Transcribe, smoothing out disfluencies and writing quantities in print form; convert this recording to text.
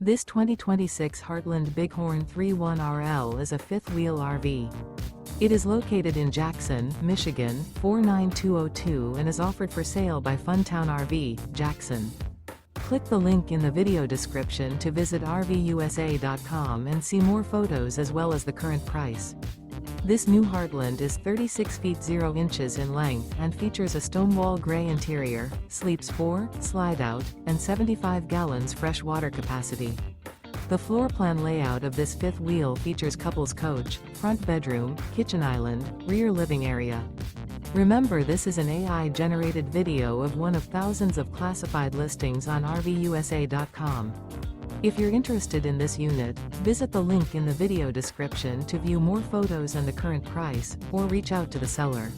This 2026 Heartland Bighorn 3.1RL is a fifth-wheel RV. It is located in Jackson, Michigan, 49202 and is offered for sale by Funtown RV, Jackson. Click the link in the video description to visit RVUSA.com and see more photos as well as the current price. This new Heartland is 36 feet 0 inches in length and features a Stonewall Gray interior, sleeps 4, slide-out, and 75 gallons fresh water capacity. The floor plan layout of this fifth wheel features couples coach, front bedroom, kitchen island, rear living area. Remember, this is an AI-generated video of one of thousands of classified listings on RVUSA.com. If you're interested in this unit, visit the link in the video description to view more photos and the current price, or reach out to the seller.